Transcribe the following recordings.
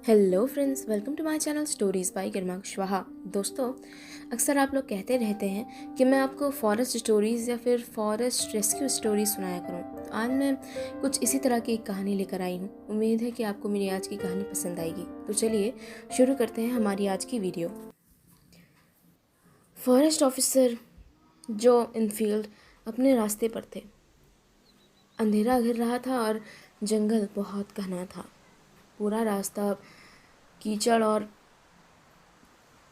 Hello friends, welcome to my channel stories by Garima Kushwaha. दोस्तों, अक्सर आप लोग कहते रहते हैं कि मैं आपको फॉरेस्ट स्टोरीज़ या फिर फॉरेस्ट रेस्क्यू स्टोरीज सुनाया करूं। तो आज मैं कुछ इसी तरह की एक कहानी लेकर आई हूं। उम्मीद है कि आपको मेरी आज की कहानी पसंद आएगी। तो चलिए शुरू करते हैं हमारी आज की वीडियो। फॉरेस्ट ऑफिसर जो इनफील्ड अपने रास्ते पर थे। अंधेरा घिर रहा था और जंगल बहुत घना था। पूरा रास्ता कीचड़ और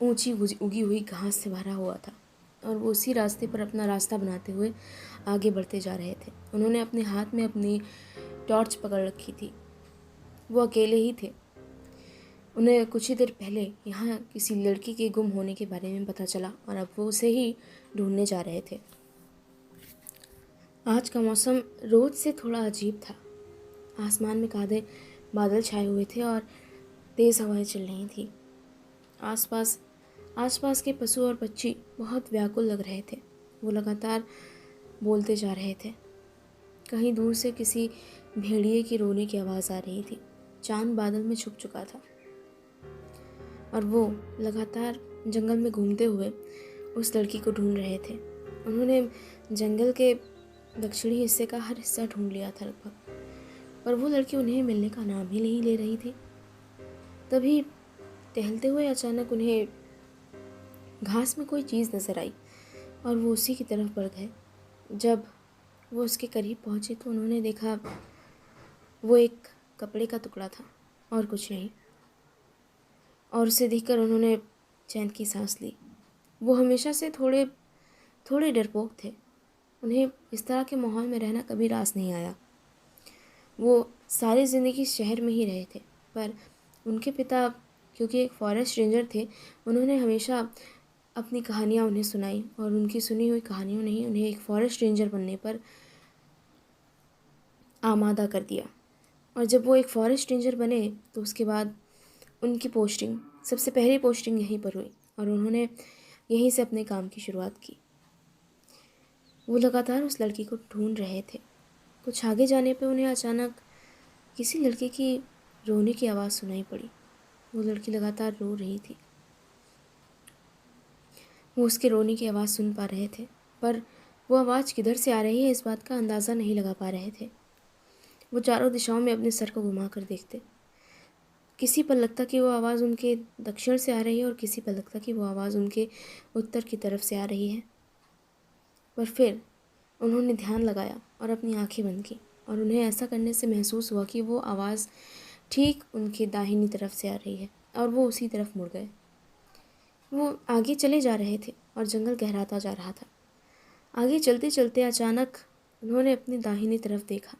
ऊंची उगी हुई घास से भरा हुआ था और वो उसी रास्ते पर अपना रास्ता बनाते हुए आगे बढ़ते जा रहे थे। उन्होंने अपने हाथ में अपनी टॉर्च पकड़ रखी थी। वो अकेले ही थे। उन्हें कुछ ही देर पहले यहाँ किसी लड़की के गुम होने के बारे में पता चला और अब वो उसे ही ढूंढने जा रहे थे। आज का मौसम रोज से थोड़ा अजीब था। आसमान में काले बादल छाए हुए थे और तेज़ हवाएं चल रही थी। आसपास के पशु और पक्षी बहुत व्याकुल लग रहे थे। वो लगातार बोलते जा रहे थे। कहीं दूर से किसी भेड़िए की रोने की आवाज़ आ रही थी। चांद बादल में छुप चुका था और वो लगातार जंगल में घूमते हुए उस लड़की को ढूंढ रहे थे। उन्होंने जंगल के दक्षिणी हिस्से का हर हिस्सा ढूंढ लिया था लगभग, पर वो लड़की उन्हें मिलने का नाम ही नहीं ले रही थी। तभी टहलते हुए अचानक उन्हें घास में कोई चीज़ नज़र आई और वो उसी की तरफ बढ़ गए। जब वो उसके करीब पहुँचे तो उन्होंने देखा वो एक कपड़े का टुकड़ा था और कुछ नहीं। और उसे देखकर उन्होंने चैन की सांस ली। वो हमेशा से थोड़े थोड़े डरपोक थे। उन्हें इस तरह के माहौल में रहना कभी रास नहीं आया। वो सारी ज़िंदगी शहर में ही रहे थे, पर उनके पिता क्योंकि एक फॉरेस्ट रेंजर थे, उन्होंने हमेशा अपनी कहानियाँ उन्हें सुनाई और उनकी सुनी हुई कहानियों ने ही उन्हें एक फॉरेस्ट रेंजर बनने पर आमादा कर दिया। और जब वो एक फॉरेस्ट रेंजर बने तो उसके बाद उनकी पोस्टिंग, सबसे पहली पोस्टिंग यहीं पर हुई और उन्होंने यहीं से अपने काम की शुरुआत की। वो लगातार उस लड़की को ढूंढ रहे थे। कुछ आगे जाने पे उन्हें अचानक किसी लड़के की रोने की आवाज़ सुनाई पड़ी। वो लड़की लगातार रो रही थी। वो उसके रोने की आवाज़ सुन पा रहे थे, पर वो आवाज़ किधर से आ रही है इस बात का अंदाज़ा नहीं लगा पा रहे थे। वो चारों दिशाओं में अपने सर को घुमा कर देखते। किसी पर लगता कि वो आवाज़ उनके दक्षिण से आ रही है और किसी पर लगता कि वो आवाज़ उनके उत्तर की तरफ से आ रही है। पर फिर उन्होंने ध्यान लगाया और अपनी आंखें बंद की और उन्हें ऐसा करने से महसूस हुआ कि वो आवाज़ ठीक उनके दाहिनी तरफ से आ रही है और वो उसी तरफ मुड़ गए। वो आगे चले जा रहे थे और जंगल गहराता जा रहा था। आगे चलते चलते अचानक उन्होंने अपनी दाहिनी तरफ देखा।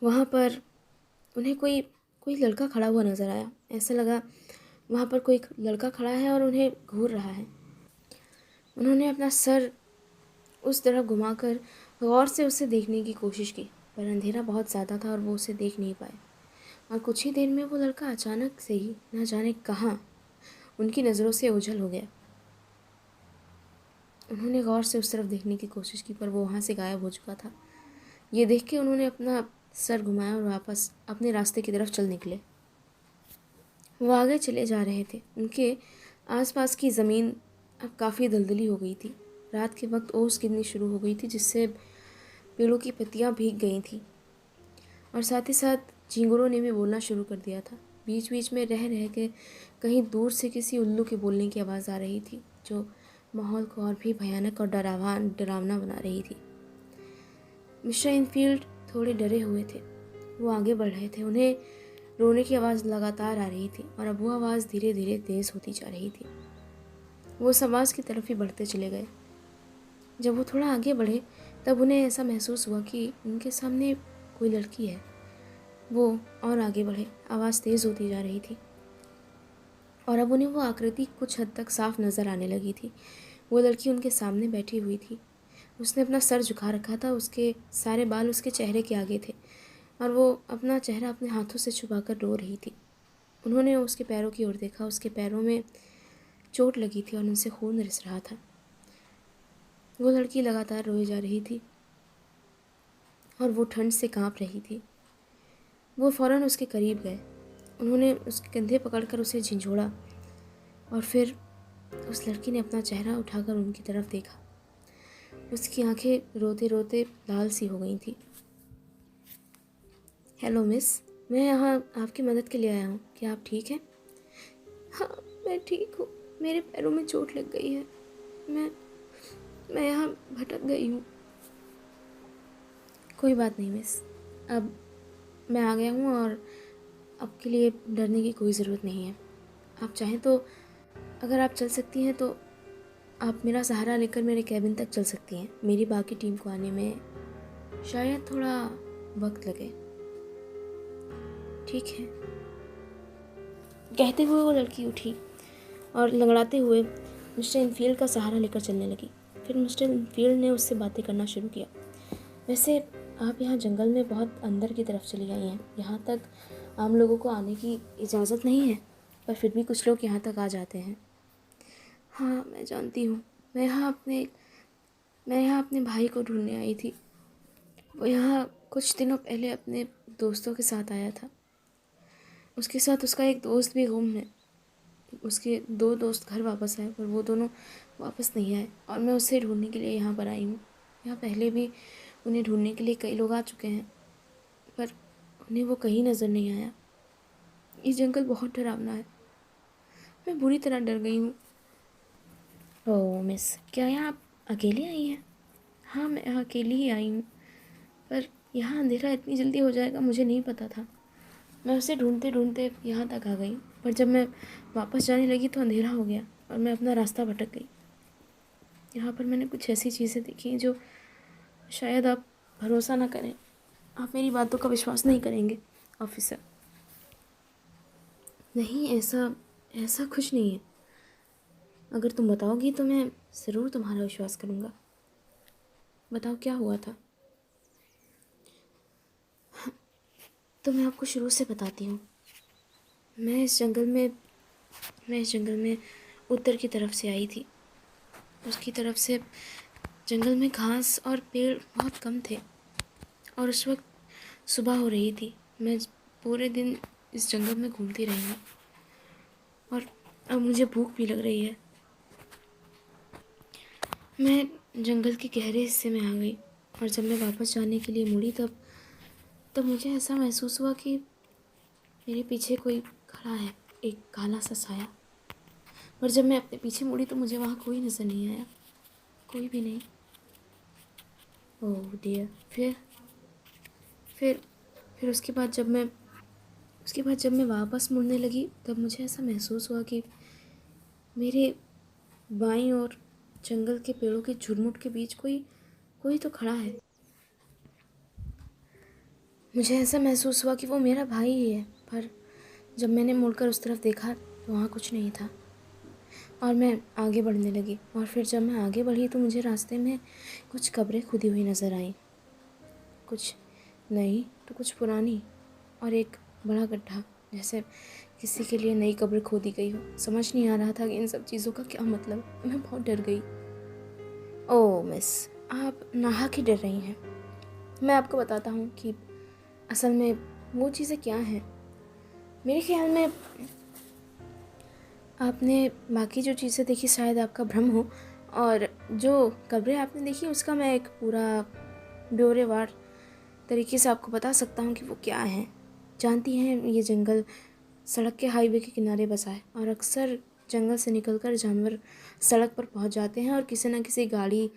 वहाँ पर उन्हें कोई कोई लड़का खड़ा हुआ नज़र आया। ऐसा लगा वहाँ पर कोई लड़का खड़ा है और उन्हें घूर रहा है। उन्होंने अपना सर उस तरफ घुमाकर गौर से उसे देखने की कोशिश की, पर अंधेरा बहुत ज़्यादा था और वो उसे देख नहीं पाए। और कुछ ही देर में वो लड़का अचानक से ही न जाने कहाँ उनकी नज़रों से ओझल हो गया। उन्होंने गौर से उस तरफ देखने की कोशिश की, पर वो वहाँ से गायब हो चुका था। ये देख के उन्होंने अपना सर घुमाया और वापस अपने रास्ते की तरफ चल निकले। वो आगे चले जा रहे थे। उनके आसपास की ज़मीन अब काफ़ी दलदली हो गई थी। रात के वक्त ओस गिरनी शुरू हो गई थी, जिससे पेड़ों की पत्तियां भीग गई थीं और साथ ही साथ झींगुरों ने भी बोलना शुरू कर दिया था। बीच बीच में रह रह के कहीं दूर से किसी उल्लू के बोलने की आवाज़ आ रही थी, जो माहौल को और भी भयानक और डरावना बना रही थी। मिस्टर इनफील्ड थोड़े डरे हुए थे। वो आगे बढ़ रहे थे। उन्हें रोने की आवाज़ लगातार आ रही थी और अब वो आवाज़ धीरे धीरे तेज़ होती जा रही थी। वो उस आवाज़ की तरफ ही बढ़ते चले गए। जब वो थोड़ा आगे बढ़े तब उन्हें ऐसा महसूस हुआ कि उनके सामने कोई लड़की है। वो और आगे बढ़े। आवाज़ तेज़ होती जा रही थी और अब उन्हें वो आकृति कुछ हद तक साफ नज़र आने लगी थी। वो लड़की उनके सामने बैठी हुई थी। उसने अपना सर झुका रखा था। उसके सारे बाल उसके चेहरे के आगे थे और वो अपना चेहरा अपने हाथों से छुपाकर रो रही थी। उन्होंने उसके पैरों की ओर देखा। उसके पैरों में चोट लगी थी और उनसे खून रिस रहा था। वो लड़की लगातार रोई जा रही थी और वो ठंड से कांप रही थी। वो फ़ौरन उसके करीब गए। उन्होंने उसके कंधे पकड़कर उसे झिंझोड़ा और फिर उस लड़की ने अपना चेहरा उठाकर उनकी तरफ देखा। उसकी आंखें रोते रोते लाल सी हो गई थी। हेलो मिस, मैं यहाँ आपकी मदद के लिए आया हूँ। क्या आप ठीक हैं? हाँ, मैं ठीक हूँ। मेरे पैरों में चोट लग गई है। मैं मैं यहाँ भटक गई हूँ। कोई बात नहीं मिस, अब मैं आ गया हूँ और आपके लिए डरने की कोई ज़रूरत नहीं है। आप चाहें तो, अगर आप चल सकती हैं तो आप मेरा सहारा लेकर मेरे कैबिन तक चल सकती हैं। मेरी बाकी टीम को आने में शायद थोड़ा वक्त लगे। ठीक है। कहते हुए वो लड़की उठी और लंगड़ाते हुए मिस्टर इनफील्ड का सहारा लेकर चलने लगी। फिर मिस्टर इनफील्ड ने उससे बातें करना शुरू किया। वैसे आप यहाँ जंगल में बहुत अंदर की तरफ चली गई हैं। यहाँ तक आम लोगों को आने की इजाज़त नहीं है, पर फिर भी कुछ लोग यहाँ तक आ जाते हैं। हाँ, मैं जानती हूँ। मैं यहाँ अपने भाई को ढूंढने आई थी। वो यहाँ कुछ दिनों पहले अपने दोस्तों के साथ आया था। उसके साथ उसका एक दोस्त भी गुम है। उसके 2 दोस्त घर वापस आए, पर वो दोनों वापस नहीं आए और मैं उसे ढूंढने के लिए यहाँ पर आई हूँ। यहाँ पहले भी उन्हें ढूंढने के लिए कई लोग आ चुके हैं, पर उन्हें वो कहीं नज़र नहीं आया। ये जंगल बहुत डरावना है। मैं बुरी तरह डर गई हूँ। ओह मिस, क्या यहाँ आप अकेली आई हैं? हाँ, मैं यहाँ अकेली ही आई हूँ, पर यहाँ अंधेरा इतनी जल्दी हो जाएगा मुझे नहीं पता था। मैं उसे ढूंढते ढूंढते यहाँ तक आ गई, पर जब मैं वापस जाने लगी तो अंधेरा हो गया और मैं अपना रास्ता भटक गई। यहाँ पर मैंने कुछ ऐसी चीज़ें देखी जो शायद आप भरोसा ना करें। आप मेरी बातों का विश्वास नहीं करेंगे ऑफिसर। नहीं, ऐसा ऐसा कुछ नहीं है। अगर तुम बताओगी तो मैं ज़रूर तुम्हारा विश्वास करूँगा। बताओ क्या हुआ था। तो मैं आपको शुरू से बताती हूँ। मैं इस जंगल में मैं इस जंगल में उत्तर की तरफ से आई थी। उसकी तरफ से जंगल में घास और पेड़ बहुत कम थे और उस वक्त सुबह हो रही थी। मैं पूरे दिन इस जंगल में घूमती रही हूँ और अब मुझे भूख भी लग रही है। मैं जंगल के गहरे हिस्से में आ गई और जब मैं वापस जाने के लिए मुड़ी तब मुझे ऐसा महसूस हुआ कि मेरे पीछे कोई खड़ा है, एक काला सा साया। पर जब मैं अपने पीछे मुड़ी तो मुझे वहाँ कोई नज़र नहीं आया, कोई भी नहीं। Oh dear. फिर फिर उसके बाद जब मैं वापस मुड़ने लगी तब मुझे ऐसा महसूस हुआ कि मेरे बाईं ओर जंगल के पेड़ों के झुरमुट के बीच कोई कोई तो खड़ा है। मुझे ऐसा महसूस हुआ कि वो मेरा भाई ही है, पर जब मैंने मुड़कर उस तरफ देखा तो वहाँ कुछ नहीं था और मैं आगे बढ़ने लगी। और फिर जब मैं आगे बढ़ी तो मुझे रास्ते में कुछ कब्रें खुदी हुई नज़र आईं, कुछ नई तो कुछ पुरानी, और एक बड़ा गड्ढा, जैसे किसी के लिए नई कब्र खोदी गई हो। समझ नहीं आ रहा था कि इन सब चीज़ों का क्या मतलब। मैं बहुत डर गई। ओह मिस, आप नाहक ही डर रही हैं। मैं आपको बताता हूँ कि असल में वो चीज़ें क्या हैं। मेरे ख्याल में आपने बाकी जो चीज़ें देखी शायद आपका भ्रम हो, और जो कब्रें आपने देखी उसका मैं एक पूरा ब्यौरेवार तरीके से आपको बता सकता हूँ कि वो क्या हैं। जानती हैं, ये जंगल सड़क के हाईवे के किनारे बसा है और अक्सर जंगल से निकलकर जानवर सड़क पर पहुँच जाते हैं और किसी न किसी गाड़ी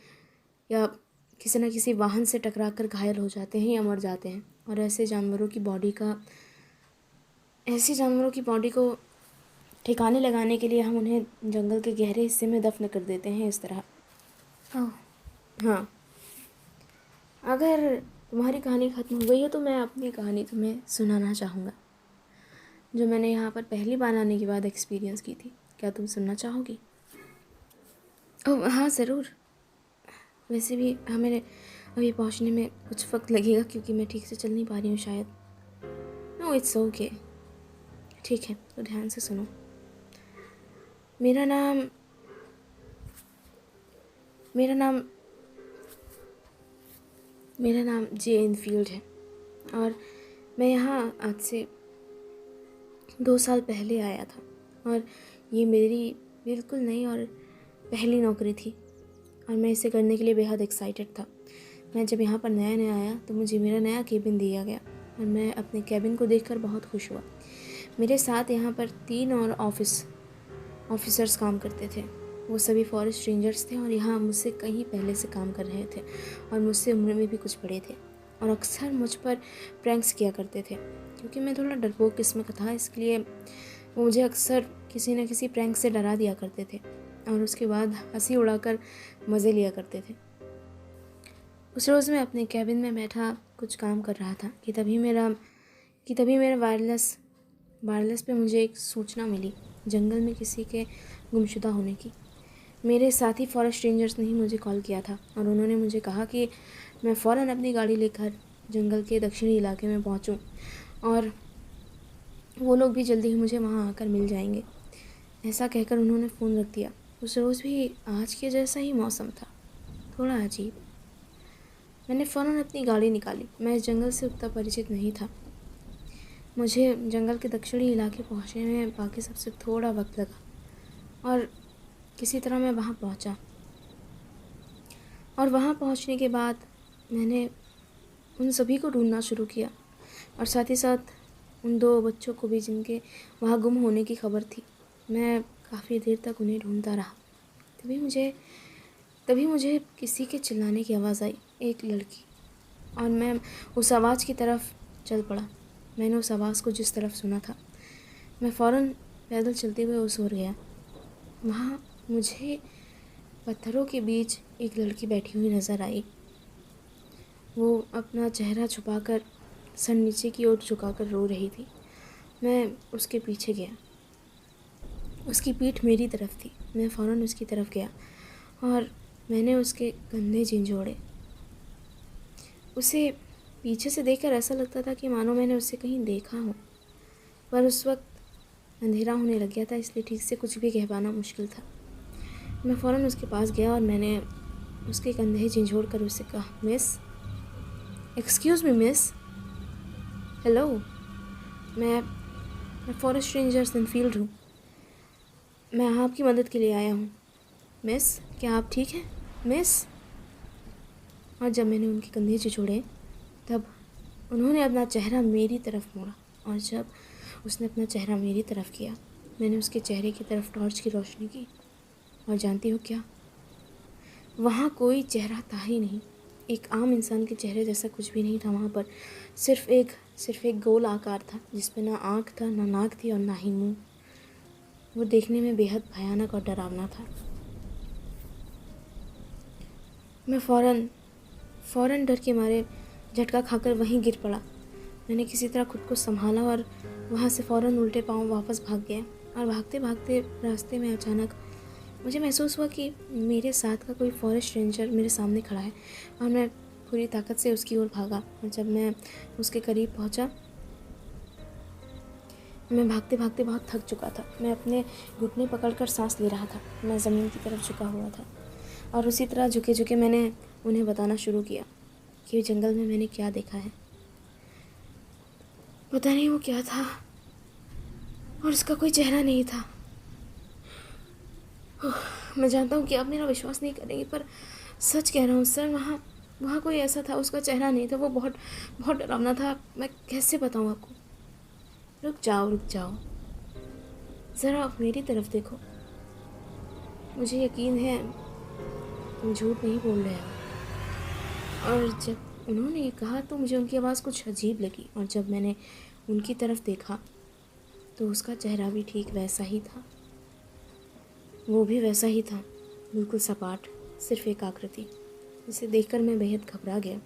या किसी न किसी वाहन से टकराकर घायल हो जाते हैं या मर जाते हैं। और ऐसे जानवरों की बॉडी को ठिकाने लगाने के लिए हम उन्हें जंगल के गहरे हिस्से में दफन कर देते हैं, इस तरह। ओह हाँ, अगर तुम्हारी कहानी ख़त्म हो गई है तो मैं अपनी कहानी तुम्हें सुनाना चाहूँगा, जो मैंने यहाँ पर पहली बार आने के बाद एक्सपीरियंस की थी। क्या तुम सुनना चाहोगी? ओह हाँ, ज़रूर। वैसे भी हमें अभी पहुँचने में कुछ वक्त लगेगा क्योंकि मैं ठीक से चल नहीं पा रही हूँ शायद। No it's okay. ठीक है, तो ध्यान से सुनो। मेरा नाम मेरा नाम मेरा नाम जे इनफील्ड है और मैं यहाँ आज से 2 साल पहले आया था और ये मेरी बिल्कुल नई और पहली नौकरी थी और मैं इसे करने के लिए बेहद एक्साइटेड था। मैं जब यहाँ पर नया नया आया तो मुझे मेरा नया केबिन दिया गया और मैं अपने केबिन को देखकर बहुत खुश हुआ। मेरे साथ यहाँ पर 3 और ऑफिसर्स काम करते थे। वो सभी फॉरेस्ट रेंजर्स थे और यहाँ मुझसे कहीं पहले से काम कर रहे थे और मुझसे उम्र में भी कुछ बड़े थे और अक्सर मुझ पर प्रैंक्स किया करते थे। क्योंकि मैं थोड़ा डरपोक किस्म का था, इसलिए वो मुझे अक्सर किसी न किसी प्रैंक से डरा दिया करते थे और उसके बाद हंसी उड़ाकर मज़े लिया करते थे। उस रोज़ मैं अपने कैबिन में बैठा कुछ काम कर रहा था कि तभी मेरा वायरलेस पे मुझे एक सूचना मिली जंगल में किसी के गुमशुदा होने की। मेरे साथी फॉरेस्ट रेंजर्स ने ही मुझे कॉल किया था और उन्होंने मुझे कहा कि मैं फ़ौरन अपनी गाड़ी लेकर जंगल के दक्षिणी इलाके में पहुंचूं और वो लोग भी जल्दी ही मुझे वहां आकर मिल जाएंगे। ऐसा कहकर उन्होंने फ़ोन रख दिया। उस रोज़ भी आज के जैसा ही मौसम था, थोड़ा अजीब। मैंने फ़ौरन अपनी गाड़ी निकाली। मैं इस जंगल से उतना परिचित नहीं था। मुझे जंगल के दक्षिणी इलाके पहुंचने में बाकी सबसे थोड़ा वक्त लगा और किसी तरह मैं वहां पहुंचा। और वहां पहुंचने के बाद मैंने उन सभी को ढूंढना शुरू किया और साथ ही साथ उन 2 बच्चों को भी जिनके वहाँ गुम होने की खबर थी। मैं काफ़ी देर तक उन्हें ढूंढता रहा। तभी मुझे किसी के चिल्लाने की आवाज़ आई, एक लड़की, और मैं उस आवाज़ की तरफ चल पड़ा। मैंने उस आवाज़ को जिस तरफ सुना था, मैं फ़ौरन पैदल चलते हुए उस ओर गया। वहाँ मुझे पत्थरों के बीच एक लड़की बैठी हुई नज़र आई। वो अपना चेहरा छुपाकर सर नीचे की ओर झुकाकर रो रही थी। मैं उसके पीछे गया। उसकी पीठ मेरी तरफ थी। मैं फ़ौरन उसकी तरफ गया और मैंने उसके कंधे झंझोड़े। उसे पीछे से देखकर ऐसा लगता था कि मानो मैंने उसे कहीं देखा हो, पर उस वक्त अंधेरा होने लग गया था, इसलिए ठीक से कुछ भी कह पाना मुश्किल था। मैं फ़ौरन उसके पास गया और मैंने उसके कंधे झंझोड़ कर उससे कहा, miss, excuse me miss, hello, मैं फॉरेस्ट रेंजर्स इनफील्ड हूँ। मैं आपकी मदद के लिए आया हूँ। मिस, क्या आप ठीक हैं मिस? और जब मैंने उनके कंधे झंझोड़े तब उन्होंने अपना चेहरा मेरी तरफ मोड़ा और जब उसने अपना चेहरा मेरी तरफ किया, मैंने उसके चेहरे की तरफ टॉर्च की रोशनी की और जानती हो क्या? वहाँ कोई चेहरा था ही नहीं। एक आम इंसान के चेहरे जैसा कुछ भी नहीं था वहाँ पर। सिर्फ एक गोल आकार था जिसपे ना आँख था, ना नाक थी और ना ही मुँह। वो देखने में बेहद भयानक और डरावना था। मैं फ़ौरन डर के मारे झटका खाकर वहीं गिर पड़ा। मैंने किसी तरह खुद को संभाला और वहाँ से फ़ौरन उल्टे पाँव वापस भाग गया। और भागते भागते रास्ते में अचानक मुझे महसूस हुआ कि मेरे साथ का कोई फॉरेस्ट रेंजर मेरे सामने खड़ा है और मैं पूरी ताकत से उसकी ओर भागा। और जब मैं उसके करीब पहुंचा, मैं भागते भागते बहुत थक चुका था। मैं अपने घुटने पकड़कर सांस ले रहा था। मैं ज़मीन की तरफ झुका हुआ था और उसी तरह झुके झुके मैंने उन्हें बताना शुरू किया कि जंगल में मैंने क्या देखा है। पता नहीं वो क्या था और उसका कोई चेहरा नहीं था। मैं जानता हूँ कि आप मेरा विश्वास नहीं करेंगे, पर सच कह रहा हूँ सर, वहाँ कोई ऐसा था, उसका चेहरा नहीं था। वो बहुत बहुत डरावना था। मैं कैसे बताऊँ आपको? रुक जाओ, ज़रा आप मेरी तरफ देखो। मुझे यकीन है तुम झूठ नहीं बोल रहे हो। और जब उन्होंने ये कहा तो मुझे उनकी आवाज़ कुछ अजीब लगी और जब मैंने उनकी तरफ देखा तो उसका चेहरा भी ठीक वैसा ही था। वो भी वैसा ही था, बिल्कुल सपाट, सिर्फ एक आकृति, जिसे देखकर मैं बेहद घबरा गया।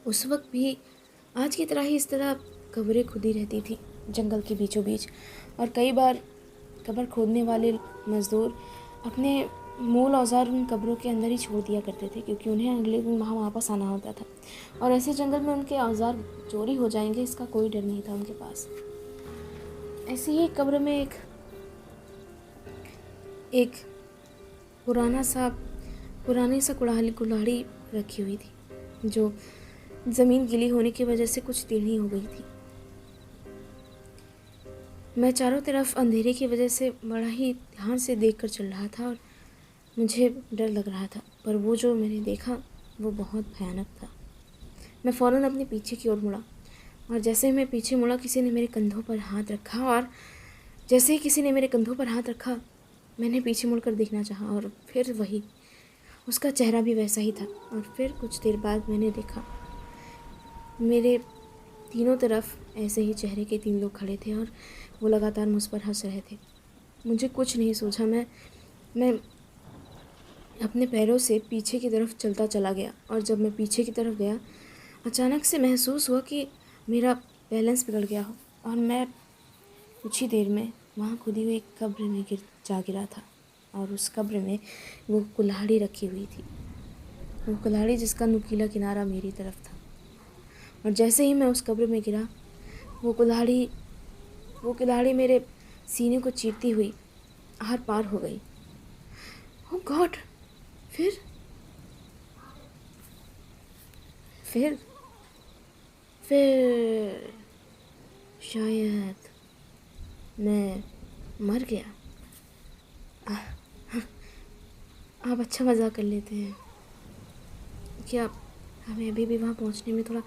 उस वक्त भी आज की तरह ही इस तरह कब्रें खुदी रहती थी जंगल के बीचों बीच और कई बार कब्र खोदने वाले मज़दूर अपने मूल औजार उन कब्रों के अंदर ही छोड़ दिया करते थे, क्योंकि उन्हें अगले दिन वहाँ वापस आना होता था और ऐसे जंगल में उनके औजार चोरी हो जाएंगे इसका कोई डर नहीं था उनके पास। ऐसे ही एक कब्र में एक पुरानी सा कुल्हाड़ी रखी हुई थी जो ज़मीन गीली होने की वजह से कुछ टेढ़ी हो गई थी। मैं चारों तरफ अंधेरे की वजह से बड़ा ही ध्यान से देखकर चल रहा था और मुझे डर लग रहा था, पर वो जो मैंने देखा वो बहुत भयानक था। मैं फ़ौरन अपने पीछे की ओर मुड़ा और जैसे ही मैं पीछे मुड़ा किसी ने मेरे कंधों पर हाथ रखा और जैसे ही किसी ने मेरे कंधों पर हाथ रखा मैंने पीछे मुड़कर देखना चाहा और फिर वही, उसका चेहरा भी वैसा ही था। और फिर कुछ देर बाद मैंने देखा मेरे तीनों तरफ ऐसे ही चेहरे के 3 लोग खड़े थे और वो लगातार मुझ पर हंस रहे थे। मुझे कुछ नहीं सूझा। मैं अपने पैरों से पीछे की तरफ चलता चला गया और जब मैं पीछे की तरफ गया अचानक से महसूस हुआ कि मेरा बैलेंस बिगड़ गया हो और मैं कुछ ही देर में वहाँ खुदी हुई एक कब्र में जा गिरा था। और उस कब्र में वो कुल्हाड़ी रखी हुई थी, वो कुल्हाड़ी जिसका नुकीला किनारा मेरी तरफ था। और जैसे ही मैं उस कब्र में गिरा वो कुल्हाड़ी मेरे सीने को चीरती हुई आर पार हो गई। ओह गॉड! फिर शायद मैं मर गया। आप अच्छा मज़ाक कर लेते हैं क्या? हमें अभी भी वहाँ पहुँचने में थोड़ा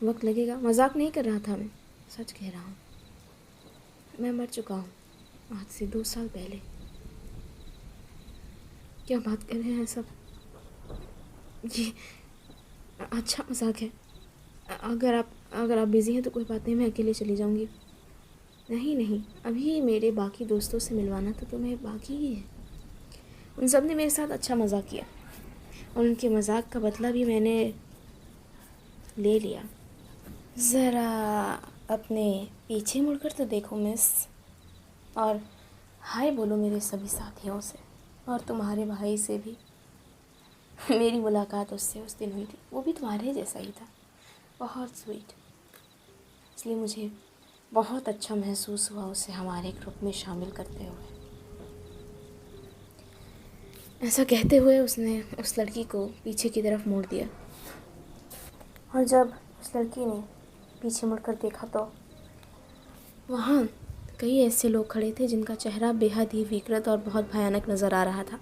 वक्त लगेगा। मजाक नहीं कर रहा था, मैं सच कह रहा हूँ। मैं मर चुका हूँ आज से 2 साल पहले। क्या बात कर रहे हैं सब? ये अच्छा मजाक है। अगर आप बिज़ी हैं तो कोई बात नहीं, मैं अकेले चली जाऊँगी। नहीं, अभी मेरे बाकी दोस्तों से मिलवाना तो तुम्हें बाकी ही है। उन सब ने मेरे साथ अच्छा मजाक किया और उनके मजाक का बदला भी मैंने ले लिया। ज़रा अपने पीछे मुड़कर तो देखो मिस, और हाय बोलो मेरे सभी साथियों से और तुम्हारे भाई से भी। मेरी मुलाकात उससे उस दिन हुई थी, वो भी तुम्हारे जैसा ही था, बहुत स्वीट। इसलिए मुझे बहुत अच्छा महसूस हुआ उसे हमारे ग्रुप में शामिल करते हुए। ऐसा कहते हुए उसने उस लड़की को पीछे की तरफ मोड़ दिया और जब उस लड़की ने पीछे मुड़कर देखा तो वहाँ कई ऐसे लोग खड़े थे जिनका चेहरा बेहद ही विकृत और बहुत भयानक नज़र आ रहा था।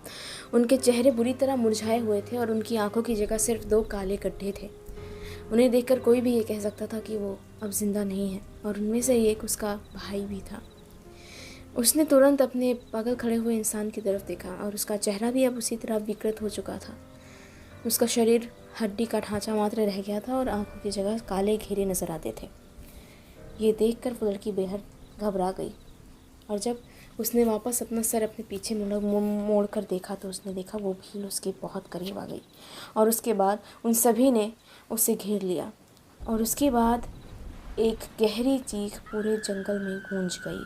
उनके चेहरे बुरी तरह मुरझाए हुए थे और उनकी आंखों की जगह सिर्फ 2 काले गड्ढे थे। उन्हें देखकर कोई भी ये कह सकता था कि वो अब जिंदा नहीं है और उनमें से एक उसका भाई भी था। उसने तुरंत अपने पागल खड़े हुए इंसान की तरफ देखा और उसका चेहरा भी अब उसी तरह विकृत हो चुका था। उसका शरीर हड्डी का ढांचा मात्र रह गया था और आंखों की जगह काले घेरे नज़र आते थे। ये देखकर वो लड़की बेहद घबरा गई और जब उसने वापस अपना सर अपने पीछे मोड़ कर देखा तो उसने देखा वो भीड़ उसके बहुत करीब आ गई और उसके बाद उन सभी ने उसे घेर लिया और उसके बाद एक गहरी चीख पूरे जंगल में गूंज गई।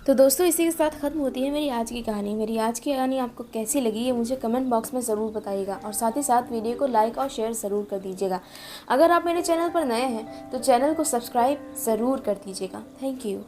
तो दोस्तों इसी के साथ ख़त्म होती है मेरी आज की कहानी। मेरी आज की कहानी आपको कैसी लगी ये मुझे कमेंट बॉक्स में ज़रूर बताइएगा और साथ ही साथ वीडियो को लाइक और शेयर ज़रूर कर दीजिएगा। अगर आप मेरे चैनल पर नए हैं तो चैनल को सब्सक्राइब ज़रूर कर दीजिएगा। Thank you.